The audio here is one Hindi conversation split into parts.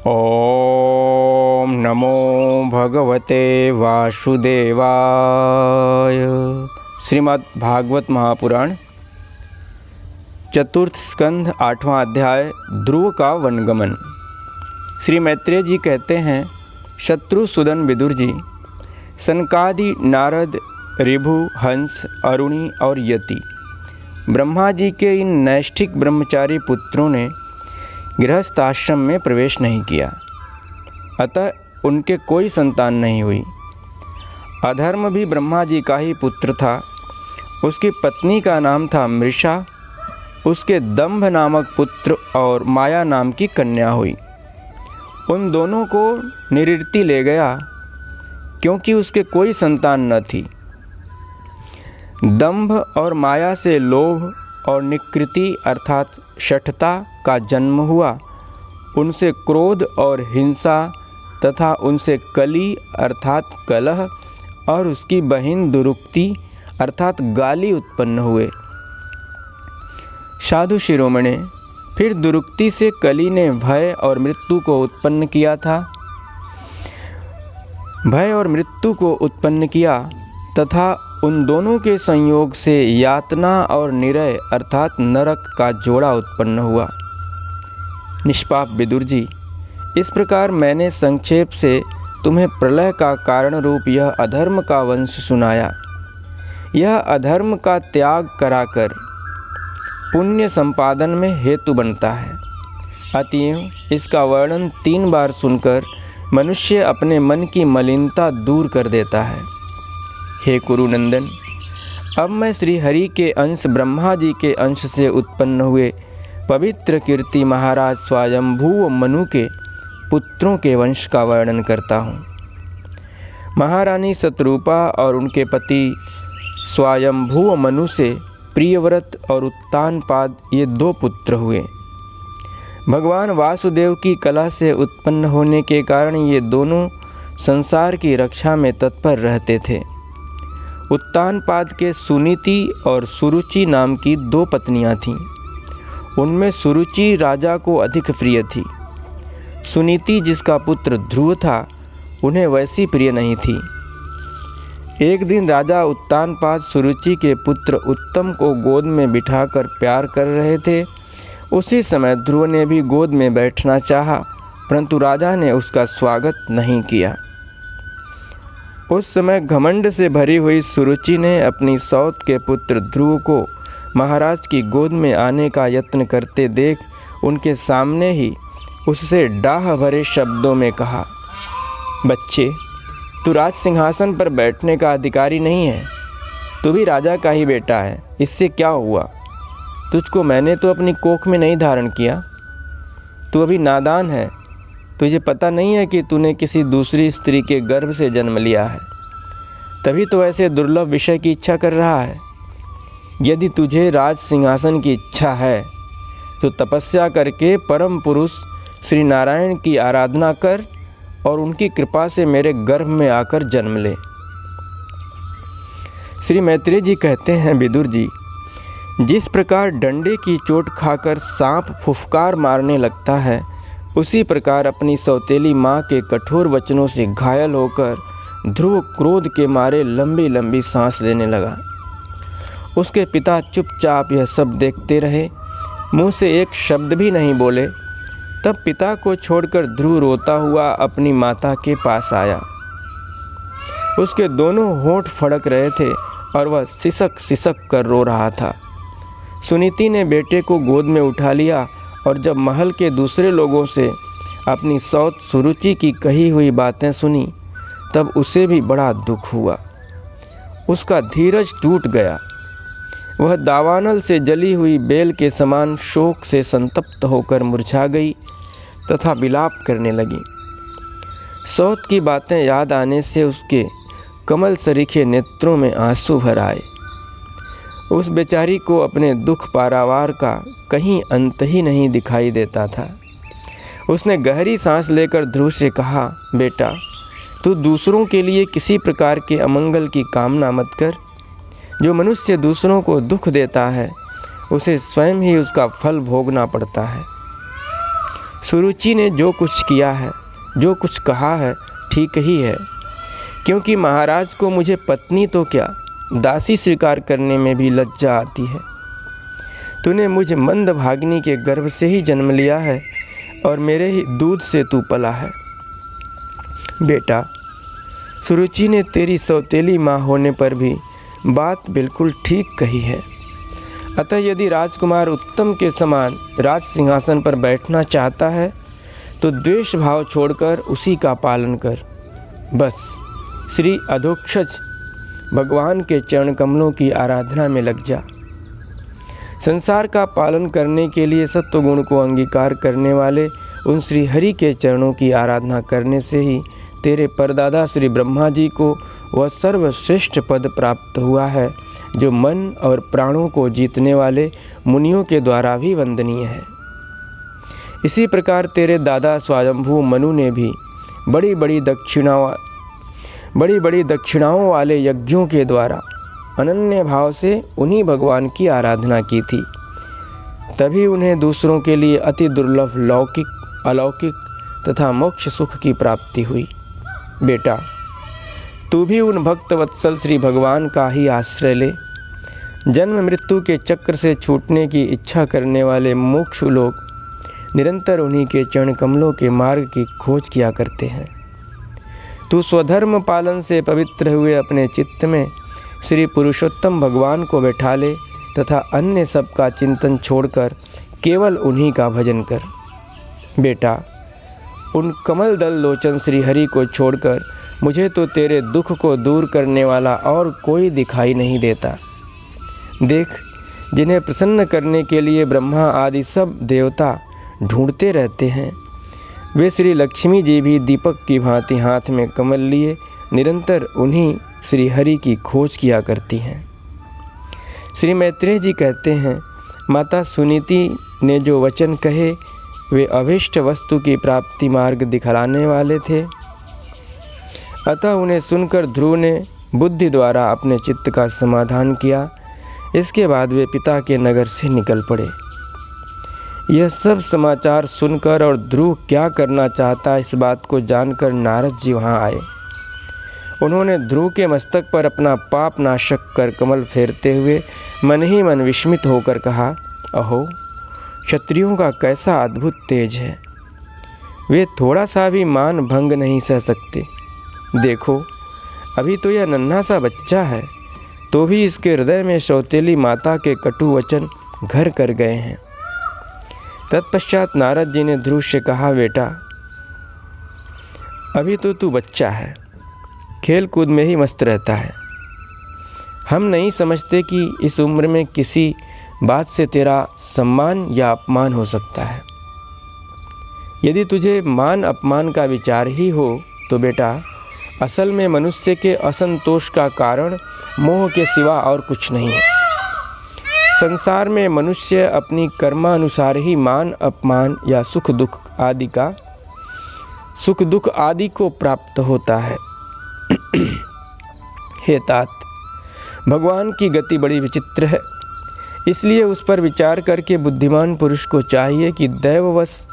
ओम नमो भगवते वासुदेवाय। श्रीमद् भागवत महापुराण चतुर्थ स्कंध 8वां अध्याय ध्रुव का वनगमन। श्री मैत्रेय जी कहते हैं, शत्रुसूदन विदुर जी, सनकादि नारद, ऋभु, हंस, अरुणी और यति ब्रह्मा जी के इन नैष्ठिक ब्रह्मचारी पुत्रों ने गृहस्थ आश्रम में प्रवेश नहीं किया, अतः उनके कोई संतान नहीं हुई। अधर्म भी ब्रह्मा जी का ही पुत्र था। उसकी पत्नी का नाम था मृषा। उसके दंभ नामक पुत्र और माया नाम की कन्या हुई। उन दोनों को निऋति ले गया, क्योंकि उसके कोई संतान न थी। दंभ और माया से लोभ और निकृति अर्थात शठता का जन्म हुआ। उनसे क्रोध और हिंसा तथा उनसे कली अर्थात कलह और उसकी बहिन दुरुक्ति अर्थात गाली उत्पन्न हुए। साधु शिरोमणे, फिर दुरुक्ति से कली ने भय और मृत्यु को उत्पन्न किया था। भय और मृत्यु को उत्पन्न किया तथा उन दोनों के संयोग से यातना और निरय अर्थात नरक का जोड़ा उत्पन्न हुआ। निष्पाप विदुर जी, इस प्रकार मैंने संक्षेप से तुम्हें प्रलय का कारण रूप यह अधर्म का वंश सुनाया। यह अधर्म का त्याग कराकर पुण्य संपादन में हेतु बनता है। अतएव इसका वर्णन 3 बार सुनकर मनुष्य अपने मन की मलिनता दूर कर देता है। हे कुरुनंदन, अब मैं श्री हरि के अंश ब्रह्मा जी के अंश से उत्पन्न हुए पवित्र कीर्ति महाराज स्वयंभू मनु के पुत्रों के वंश का वर्णन करता हूँ। महारानी शतरूपा और उनके पति स्वयंभू मनु से प्रियव्रत और उत्तानपाद ये 2 पुत्र हुए। भगवान वासुदेव की कला से उत्पन्न होने के कारण ये दोनों संसार की रक्षा में तत्पर रहते थे। उत्तानपाद के सुनीति और सुरुचि नाम की 2 पत्नियां थीं। उनमें सुरुचि राजा को अधिक प्रिय थी। सुनीति, जिसका पुत्र ध्रुव था, उन्हें वैसी प्रिय नहीं थी। एक दिन राजा उत्तानपाद सुरुचि के पुत्र उत्तम को गोद में बिठाकर प्यार कर रहे थे। उसी समय ध्रुव ने भी गोद में बैठना चाहा, परंतु राजा ने उसका स्वागत नहीं किया। उस समय घमंड से भरी हुई सुरुचि ने अपनी सौत के पुत्र ध्रुव को महाराज की गोद में आने का यत्न करते देख उनके सामने ही उससे डाह भरे शब्दों में कहा, बच्चे, तू राज सिंहासन पर बैठने का अधिकारी नहीं है। तू भी राजा का ही बेटा है। इससे क्या हुआ? तुझको मैंने तो अपनी कोख में नहीं धारण किया। तू अभी नादान है। तुझे पता नहीं है कि तूने किसी दूसरी स्त्री के गर्भ से जन्म लिया है, तभी तो ऐसे दुर्लभ विषय की इच्छा कर रहा है। यदि तुझे राज सिंहासन की इच्छा है तो तपस्या करके परम पुरुष श्री नारायण की आराधना कर और उनकी कृपा से मेरे गर्भ में आकर जन्म ले। श्री मैत्रेय जी कहते हैं, विदुर जी, जिस प्रकार डंडे की चोट खाकर सांप फुफकार मारने लगता है, उसी प्रकार अपनी सौतेली माँ के कठोर वचनों से घायल होकर ध्रुव क्रोध के मारे लंबी लंबी सांस लेने लगा। उसके पिता चुपचाप यह सब देखते रहे, मुंह से एक शब्द भी नहीं बोले। तब पिता को छोड़कर ध्रुव रोता हुआ अपनी माता के पास आया। उसके दोनों होंठ फड़क रहे थे और वह सिसक सिसक कर रो रहा था। सुनीति ने बेटे को गोद में उठा लिया और जब महल के दूसरे लोगों से अपनी सौत सुरुचि की कही हुई बातें सुनी, तब उसे भी बड़ा दुख हुआ। उसका धीरज टूट गया। वह दावानल से जली हुई बेल के समान शोक से संतप्त होकर मुरझा गई तथा विलाप करने लगी। सौत की बातें याद आने से उसके कमल सरीखे नेत्रों में आंसू भर आए। उस बेचारी को अपने दुख पारावार का कहीं अंत ही नहीं दिखाई देता था। उसने गहरी सांस लेकर ध्रुव से कहा, बेटा, तू दूसरों के लिए किसी प्रकार के अमंगल की कामना मत कर। जो मनुष्य दूसरों को दुख देता है, उसे स्वयं ही उसका फल भोगना पड़ता है। सुरुचि ने जो कुछ किया है, जो कुछ कहा है, ठीक ही है, क्योंकि महाराज को मुझे पत्नी तो क्या दासी स्वीकार करने में भी लज्जा आती है। तूने मुझे मंद भागिनी के गर्भ से ही जन्म लिया है और मेरे ही दूध से तू पला है। बेटा, सुरुचि ने तेरी सौतेली माँ होने पर भी बात बिल्कुल ठीक कही है। अतः यदि राजकुमार उत्तम के समान राज सिंहासन पर बैठना चाहता है तो द्वेष भाव छोड़कर उसी का पालन कर। बस श्री अधोक्षज भगवान के चरण कमलों की आराधना में लग जा। संसार का पालन करने के लिए सत्वगुण को अंगीकार करने वाले उन श्री हरि के चरणों की आराधना करने से ही तेरे परदादा श्री ब्रह्मा जी को वह सर्वश्रेष्ठ पद प्राप्त हुआ है जो मन और प्राणों को जीतने वाले मुनियों के द्वारा भी वंदनीय है। इसी प्रकार तेरे दादा स्वयंभू मनु ने भी बड़ी बड़ी दक्षिणाओं वाले यज्ञों के द्वारा अनन्य भाव से उन्हीं भगवान की आराधना की थी। तभी उन्हें दूसरों के लिए अति दुर्लभ लौकिक, अलौकिक तथा मोक्ष सुख की प्राप्ति हुई। बेटा, तू भी उन भक्त वत्सल श्री भगवान का ही आश्रय ले। जन्म मृत्यु के चक्र से छूटने की इच्छा करने वाले मोक्षु लोग निरंतर उन्हीं के चरण कमलों के मार्ग की खोज किया करते हैं। तू स्वधर्म पालन से पवित्र हुए अपने चित्त में श्री पुरुषोत्तम भगवान को बैठा ले तथा अन्य सब का चिंतन छोड़कर केवल उन्हीं का भजन कर। बेटा, उन कमल दल लोचन श्री हरि को छोड़कर मुझे तो तेरे दुख को दूर करने वाला और कोई दिखाई नहीं देता। देख, जिन्हें प्रसन्न करने के लिए ब्रह्मा आदि सब देवता ढूंढते रहते हैं, वे श्री लक्ष्मी जी भी दीपक की भांति हाथ में कमल लिए निरंतर उन्हीं श्री हरि की खोज किया करती हैं। श्री मैत्रेय जी कहते हैं, माता सुनीति ने जो वचन कहे वे अभीष्ट वस्तु की प्राप्ति मार्ग दिखलाने वाले थे। अतः उन्हें सुनकर ध्रुव ने बुद्धि द्वारा अपने चित्त का समाधान किया। इसके बाद वे पिता के नगर से निकल पड़े। यह सब समाचार सुनकर और ध्रुव क्या करना चाहता इस बात को जानकर नारद जी वहाँ आए। उन्होंने ध्रुव के मस्तक पर अपना पाप नाशक कर कमल फेरते हुए मन ही मन विस्मित होकर कहा, अहो, क्षत्रियों का कैसा अद्भुत तेज है। वे थोड़ा सा भी मान भंग नहीं सह सकते। देखो, अभी तो यह नन्हा सा बच्चा है, तो भी इसके हृदय में सौतेली माता के कटु वचन घर कर गए हैं। तत्पश्चात नारद जी ने ध्रुव से कहा, बेटा, अभी तो तू बच्चा है, खेल कूद में ही मस्त रहता है। हम नहीं समझते कि इस उम्र में किसी बात से तेरा सम्मान या अपमान हो सकता है। यदि तुझे मान अपमान का विचार ही हो तो बेटा, असल में मनुष्य के असंतोष का कारण मोह के सिवा और कुछ नहीं है। संसार में मनुष्य अपनी कर्मानुसार ही मान अपमान या सुख दुख आदि को प्राप्त होता है। हे तात, भगवान की गति बड़ी विचित्र है। इसलिए उस पर विचार करके बुद्धिमान पुरुष को चाहिए कि दैववश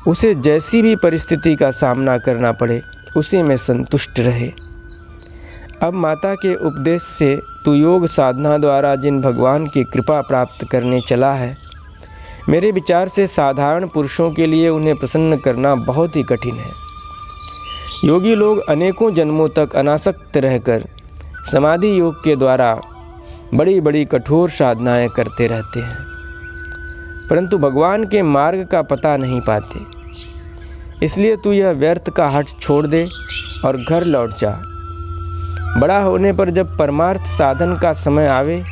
उसे जैसी भी परिस्थिति का सामना करना पड़े उसी में संतुष्ट रहे। अब माता के उपदेश से तू योग साधना द्वारा जिन भगवान की कृपा प्राप्त करने चला है, मेरे विचार से साधारण पुरुषों के लिए उन्हें प्रसन्न करना बहुत ही कठिन है। योगी लोग अनेकों जन्मों तक अनासक्त रहकर समाधि योग के द्वारा बड़ी बड़ी कठोर साधनाएं करते रहते हैं, परंतु भगवान के मार्ग का पता नहीं पाते। इसलिए तू यह व्यर्थ का हठ छोड़ दे और घर लौट जा। बड़ा होने पर जब परमार्थ साधन का समय आवे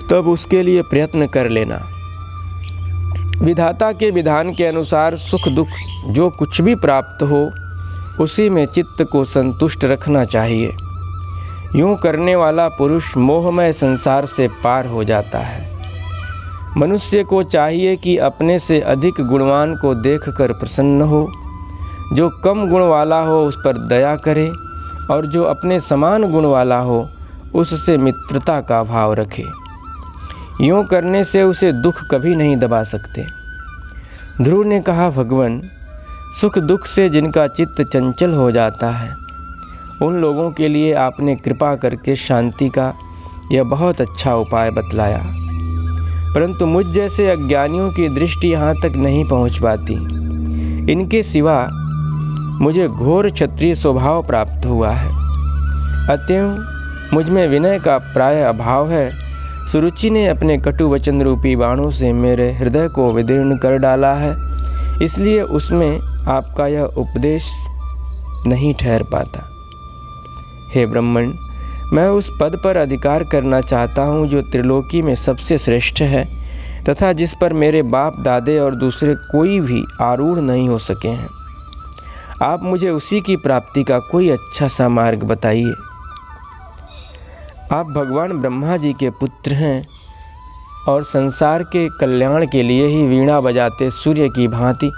तब उसके लिए प्रयत्न कर लेना। विधाता के विधान के अनुसार सुख दुख जो कुछ भी प्राप्त हो उसी में चित्त को संतुष्ट रखना चाहिए। यूँ करने वाला पुरुष मोहमय संसार से पार हो जाता है। मनुष्य को चाहिए कि अपने से अधिक गुणवान को देखकर प्रसन्न हो, जो कम गुण वाला हो उस पर दया करे और जो अपने समान गुण वाला हो उससे मित्रता का भाव रखे। यूँ करने से उसे दुख कभी नहीं दबा सकते। ध्रुव ने कहा, भगवान, सुख दुख से जिनका चित्त चंचल हो जाता है, उन लोगों के लिए आपने कृपा करके शांति का यह बहुत अच्छा उपाय बतलाया, परंतु मुझ जैसे अज्ञानियों की दृष्टि यहाँ तक नहीं पहुँच पाती। इनके सिवा मुझे घोर क्षत्रिय स्वभाव प्राप्त हुआ है, अतएव मुझ में विनय का प्राय अभाव है। सुरुचि ने अपने कटु वचन रूपी बाणों से मेरे हृदय को विदीर्ण कर डाला है, इसलिए उसमें आपका यह उपदेश नहीं ठहर पाता। हे ब्राह्मण, मैं उस पद पर अधिकार करना चाहता हूँ जो त्रिलोकी में सबसे श्रेष्ठ है तथा जिस पर मेरे बाप दादे और दूसरे कोई भी आरूढ़ नहीं हो सके हैं। आप मुझे उसी की प्राप्ति का कोई अच्छा सा मार्ग बताइए। आप भगवान ब्रह्मा जी के पुत्र हैं और संसार के कल्याण के लिए ही वीणा बजाते सूर्य की भांति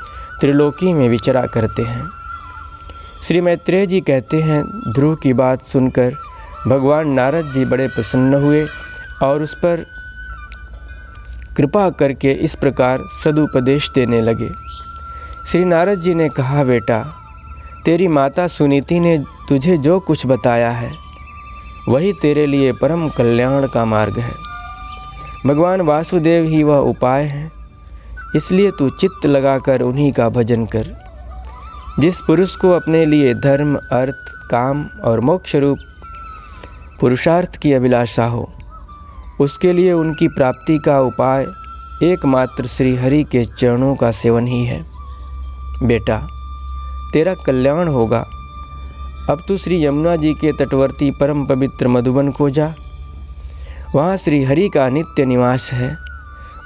त्रिलोकी में विचरा करते हैं। श्री मैत्रेय जी कहते हैं, ध्रुव की बात सुनकर भगवान नारद जी बड़े प्रसन्न हुए और उस पर कृपा करके इस प्रकार सदुपदेश देने लगे। श्री नारद जी ने कहा, बेटा, तेरी माता सुनीति ने तुझे जो कुछ बताया है वही तेरे लिए परम कल्याण का मार्ग है। भगवान वासुदेव ही वह उपाय है, इसलिए तू चित्त लगाकर उन्हीं का भजन कर। जिस पुरुष को अपने लिए धर्म, अर्थ, काम और मोक्ष रूप पुरुषार्थ की अभिलाषा हो, उसके लिए उनकी प्राप्ति का उपाय एकमात्र श्री हरि के चरणों का सेवन ही है। बेटा, तेरा कल्याण होगा। अब तू श्री यमुना जी के तटवर्ती परम पवित्र मधुबन को जा। वहाँ श्री हरि का नित्य निवास है।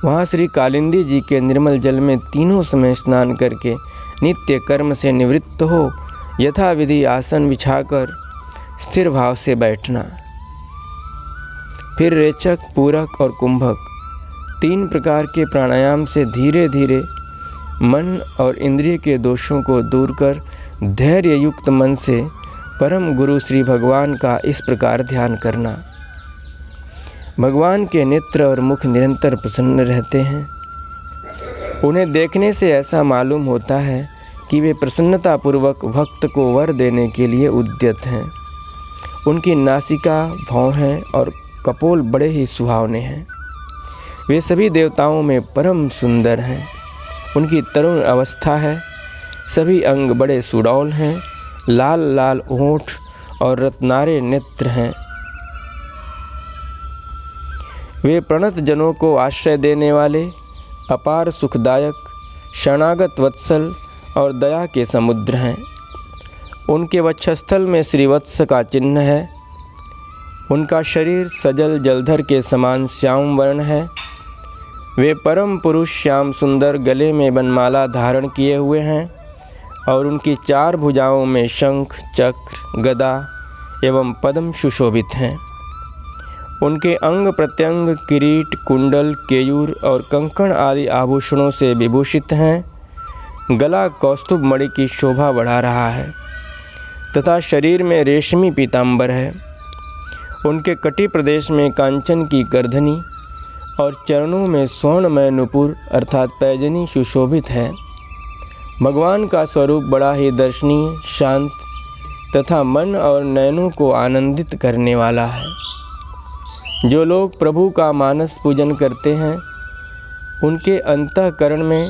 वहाँ श्री कालिंदी जी के निर्मल जल में तीनों समय स्नान करके नित्य कर्म से निवृत्त हो यथाविधि आसन बिछाकर स्थिर भाव से बैठना। फिर रेचक, पूरक और कुंभक 3 प्रकार के प्राणायाम से धीरे धीरे मन और इंद्रिय के दोषों को दूर कर धैर्य युक्त मन से परम गुरु श्री भगवान का इस प्रकार ध्यान करना। भगवान के नेत्र और मुख निरंतर प्रसन्न रहते हैं। उन्हें देखने से ऐसा मालूम होता है कि वे प्रसन्नतापूर्वक भक्त को वर देने के लिए उद्यत हैं। उनकी नासिका, भौहें और कपोल बड़े ही सुहावने हैं। वे सभी देवताओं में परम सुंदर हैं। उनकी तरुण अवस्था है। सभी अंग बड़े सुडौल हैं। लाल लाल होंठ और रत्नारे नेत्र हैं। वे प्रणत जनों को आश्रय देने वाले, अपार सुखदायक, शरणागत वत्सल और दया के समुद्र हैं। उनके वक्षस्थल में श्रीवत्स का चिन्ह है। उनका शरीर सजल जलधर के समान श्याम वर्ण है। वे परम पुरुष श्याम सुंदर गले में बनमाला धारण किए हुए हैं और उनकी 4 भुजाओं में शंख, चक्र, गदा एवं पद्म सुशोभित हैं। उनके अंग प्रत्यंग किरीट, कुंडल, केयूर और कंकण आदि आभूषणों से विभूषित हैं। गला कौस्तुभ मणि की शोभा बढ़ा रहा है तथा शरीर में रेशमी पीतांबर है। उनके कटी प्रदेश में कांचन की करधनी और चरणों में स्वर्णमय नुपुर अर्थात पैजनी सुशोभित है। भगवान का स्वरूप बड़ा ही दर्शनीय, शांत तथा मन और नयनों को आनंदित करने वाला है। जो लोग प्रभु का मानस पूजन करते हैं, उनके अंतःकरण में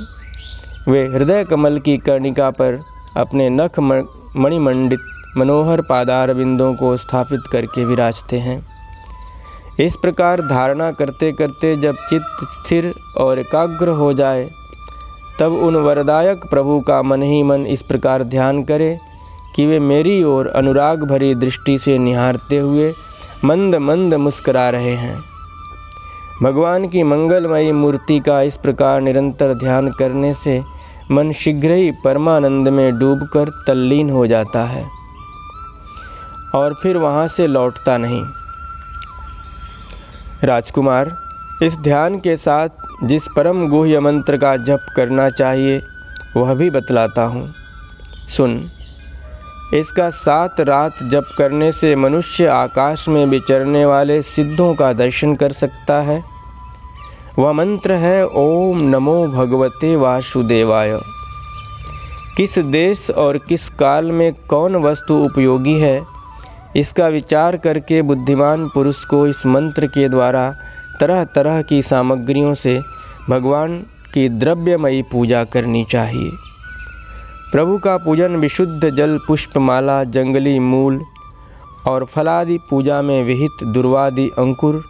वे हृदय कमल की कर्णिका पर अपने नख मणिमंडित मनोहर पादार बिंदों को स्थापित करके विराजते हैं। इस प्रकार धारणा करते करते जब चित्त स्थिर और एकाग्र हो जाए, तब उन वरदायक प्रभु का मन ही मन इस प्रकार ध्यान करे कि वे मेरी ओर अनुराग भरी दृष्टि से निहारते हुए मंद मंद मुस्कुरा रहे हैं। भगवान की मंगलमयी मूर्ति का इस प्रकार निरंतर ध्यान करने से मन शीघ्र ही परमानंद में डूबकर तल्लीन हो जाता है और फिर वहाँ से लौटता नहीं। राजकुमार, इस ध्यान के साथ जिस परम गुह्य मंत्र का जप करना चाहिए वह भी बतलाता हूँ। सुन, इसका 7 रात जप करने से मनुष्य आकाश में विचरने वाले सिद्धों का दर्शन कर सकता है। वह मंत्र है ओम नमो भगवते वासुदेवाय। किस देश और किस काल में कौन वस्तु उपयोगी है, इसका विचार करके बुद्धिमान पुरुष को इस मंत्र के द्वारा तरह तरह की सामग्रियों से भगवान की द्रव्यमयी पूजा करनी चाहिए। प्रभु का पूजन विशुद्ध जल, पुष्पमाला, जंगली मूल और फलादि पूजा में विहित दुर्वादि अंकुर,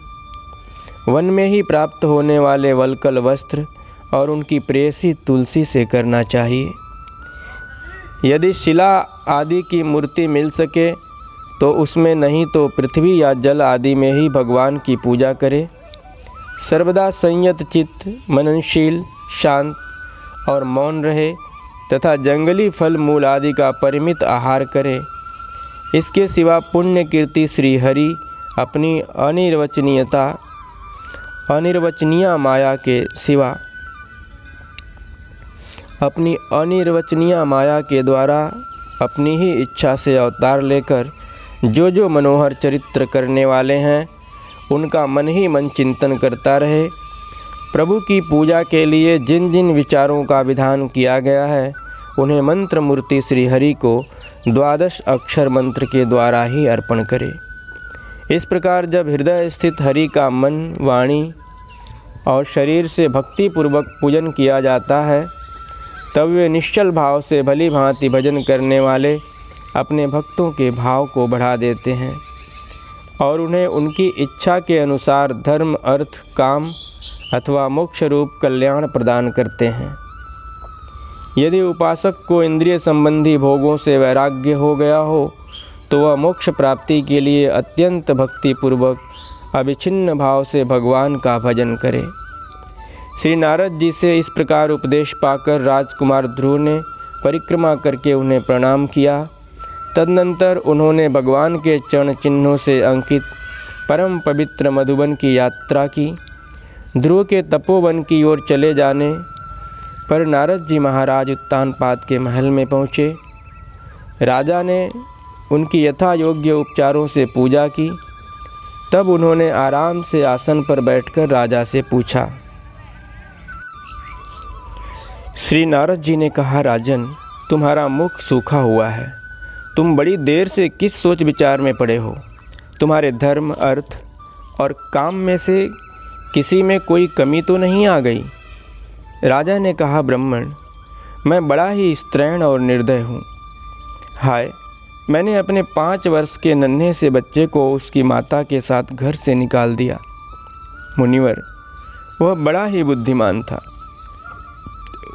वन में ही प्राप्त होने वाले वल्कल वस्त्र और उनकी प्रेयसी तुलसी से करना चाहिए। यदि शिला आदि की मूर्ति मिल सके तो उसमें, नहीं तो पृथ्वी या जल आदि में ही भगवान की पूजा करे। सर्वदा संयत चित्त, मननशील, शांत और मौन रहे तथा जंगली फल मूल आदि का परिमित आहार करे। इसके सिवा पुण्य कीर्ति श्री हरि अपनी अनिर्वचनीय माया के सिवा अपनी अनिर्वचनीय माया के द्वारा अपनी ही इच्छा से अवतार लेकर जो मनोहर चरित्र करने वाले हैं, उनका मन ही मन चिंतन करता रहे। प्रभु की पूजा के लिए जिन जिन विचारों का विधान किया गया है, उन्हें मंत्र मूर्ति श्री हरि को 12 अक्षर मंत्र के द्वारा ही अर्पण करे। इस प्रकार जब हृदय स्थित हरि का मन, वाणी और शरीर से भक्तिपूर्वक पूजन किया जाता है, तब वे निश्चल भाव से भली भांति भजन करने वाले अपने भक्तों के भाव को बढ़ा देते हैं और उन्हें उनकी इच्छा के अनुसार धर्म, अर्थ, काम अथवा मोक्ष रूप कल्याण प्रदान करते हैं। यदि उपासक को इंद्रिय संबंधी भोगों से वैराग्य हो गया हो, तो वह मोक्ष प्राप्ति के लिए अत्यंत भक्तिपूर्वक अविच्छिन्न भाव से भगवान का भजन करे। श्री नारद जी से इस प्रकार उपदेश पाकर राजकुमार ध्रुव ने परिक्रमा करके उन्हें प्रणाम किया। तदनंतर उन्होंने भगवान के चरण चिन्हों से अंकित परम पवित्र मधुबन की यात्रा की। ध्रुव के तपोवन की ओर चले जाने पर नारद जी महाराज उत्तानपाद के महल में पहुँचे। राजा ने उनकी यथा योग्य उपचारों से पूजा की। तब उन्होंने आराम से आसन पर बैठकर राजा से पूछा। श्री नारद जी ने कहा, राजन, तुम्हारा मुख सूखा हुआ है। तुम बड़ी देर से किस सोच विचार में पड़े हो? तुम्हारे धर्म, अर्थ और काम में से किसी में कोई कमी तो नहीं आ गई? राजा ने कहा, ब्राह्मण, मैं बड़ा ही स्त्रैण और निर्दय हूँ। हाय, मैंने अपने 5 वर्ष के नन्हे से बच्चे को उसकी माता के साथ घर से निकाल दिया। मुनिवर, वह बड़ा ही बुद्धिमान था।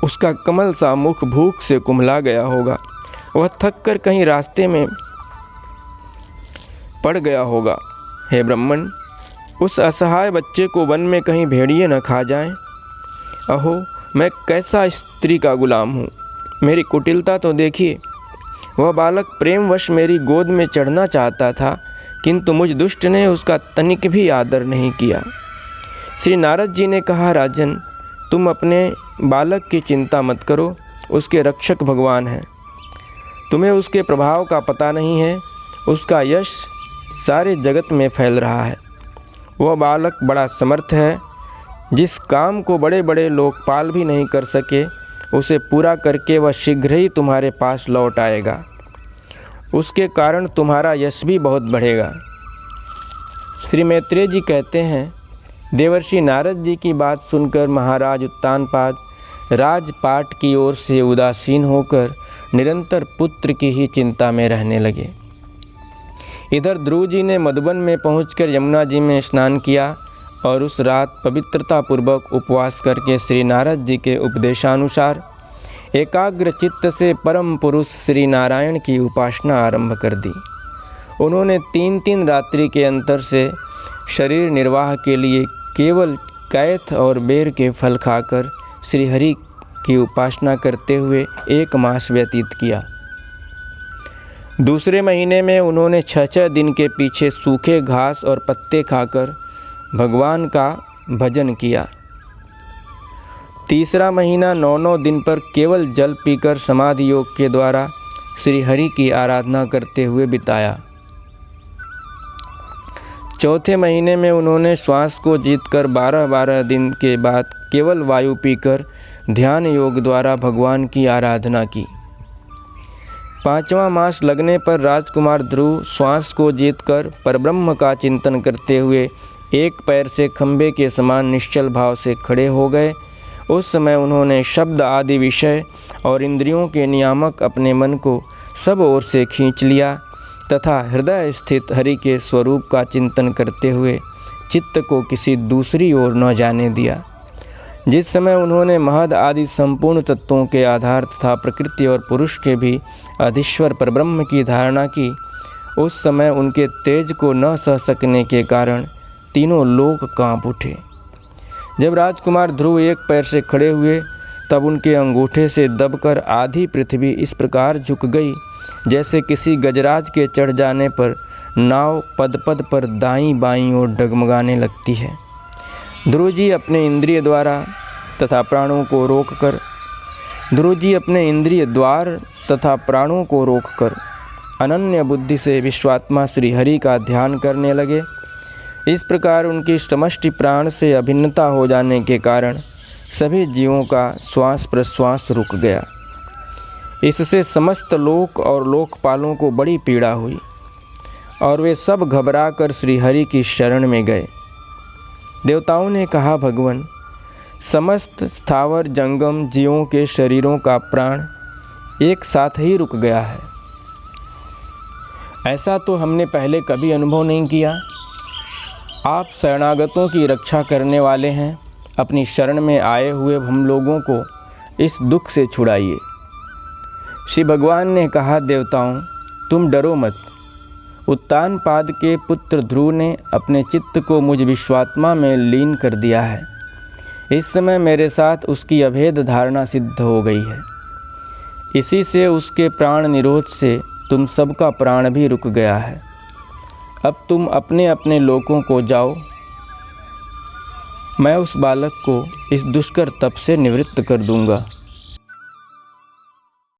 उसका कमल सा मुख भूख से कुम्हला गया होगा। वह थक कर कहीं रास्ते में पड़ गया होगा। हे ब्राह्मण, उस असहाय बच्चे को वन में कहीं भेड़िए न खा जाएं। अहो, मैं कैसा स्त्री का गुलाम हूँ। मेरी कुटिलता तो देखिए। वह बालक प्रेमवश मेरी गोद में चढ़ना चाहता था, किंतु मुझ दुष्ट ने उसका तनिक भी आदर नहीं किया। श्री नारद जी ने कहा, राजन, तुम अपने बालक की चिंता मत करो। उसके रक्षक भगवान हैं। तुम्हें उसके प्रभाव का पता नहीं है। उसका यश सारे जगत में फैल रहा है। वह बालक बड़ा समर्थ है। जिस काम को बड़े बड़े लोकपाल भी नहीं कर सके, उसे पूरा करके वह शीघ्र ही तुम्हारे पास लौट आएगा। उसके कारण तुम्हारा यश भी बहुत बढ़ेगा। श्री मैत्रेय जी कहते हैं, देवर्षि नारद जी की बात सुनकर महाराज उत्तानपाद राजपाट की ओर से उदासीन होकर निरंतर पुत्र की ही चिंता में रहने लगे। इधर ध्रुव जी ने मधुबन में पहुंचकर यमुना जी में स्नान किया और उस रात पवित्रतापूर्वक उपवास करके श्री नारद जी के उपदेशानुसार एकाग्र चित्त से परम पुरुष श्री नारायण की उपासना आरंभ कर दी। उन्होंने 3-3 रात्रि के अंतर से शरीर निर्वाह के लिए केवल कैथ और बेर के फल खाकर श्री हरि की उपासना करते हुए 1 मास व्यतीत किया। दूसरे महीने में उन्होंने 6-6 दिन के पीछे सूखे घास और पत्ते खाकर भगवान का भजन किया। तीसरा महीना 9-9 दिन पर केवल जल पीकर समाधि योग के द्वारा श्री हरि की आराधना करते हुए बिताया। चौथे महीने में उन्होंने श्वास को जीतकर 12-12 दिन के बाद केवल वायु पीकर ध्यान योग द्वारा भगवान की आराधना की। 5वां मास लगने पर राजकुमार ध्रुव श्वास को जीतकर परब्रह्म का चिंतन करते हुए एक पैर से खंभे के समान निश्चल भाव से खड़े हो गए। उस समय उन्होंने शब्द आदि विषय और इंद्रियों के नियामक अपने मन को सब ओर से खींच लिया तथा हृदय स्थित हरि के स्वरूप का चिंतन करते हुए चित्त को किसी दूसरी ओर न जाने दिया। जिस समय उन्होंने महद आदि संपूर्ण तत्वों के आधार तथा प्रकृति और पुरुष के भी अधीश्वर परब्रह्म की धारणा की, उस समय उनके तेज को न सह सकने के कारण तीनों लोक कांप उठे। जब राजकुमार ध्रुव एक पैर से खड़े हुए तब उनके अंगूठे से दबकर आधी पृथ्वी इस प्रकार झुक गई जैसे किसी गजराज के चढ़ जाने पर नाव पद पद पर दाईं बाईं ओर डगमगाने लगती है। ध्रुव जी अपने इंद्रिय द्वार तथा प्राणों को रोककर अनन्य बुद्धि से विश्वात्मा श्री हरि का ध्यान करने लगे। इस प्रकार उनकी समष्टि प्राण से अभिन्नता हो जाने के कारण सभी जीवों का श्वास प्रश्वास रुक गया। इससे समस्त लोक और लोकपालों को बड़ी पीड़ा हुई और वे सब घबराकर श्री हरि की शरण में गए। देवताओं ने कहा, भगवान, समस्त स्थावर जंगम जीवों के शरीरों का प्राण एक साथ ही रुक गया है। ऐसा तो हमने पहले कभी अनुभव नहीं किया। आप शरणागतों की रक्षा करने वाले हैं। अपनी शरण में आए हुए हम लोगों को इस दुख से छुड़ाइए। श्री भगवान ने कहा, देवताओं, तुम डरो मत। उत्तानपाद के पुत्र ध्रुव ने अपने चित्त को मुझ विश्वात्मा में लीन कर दिया है। इस समय मेरे साथ उसकी अभेद धारणा सिद्ध हो गई है। इसी से उसके प्राण निरोध से तुम सबका प्राण भी रुक गया है। अब तुम अपने अपने लोकों को जाओ। मैं उस बालक को इस दुष्कर तप से निवृत्त कर दूंगा।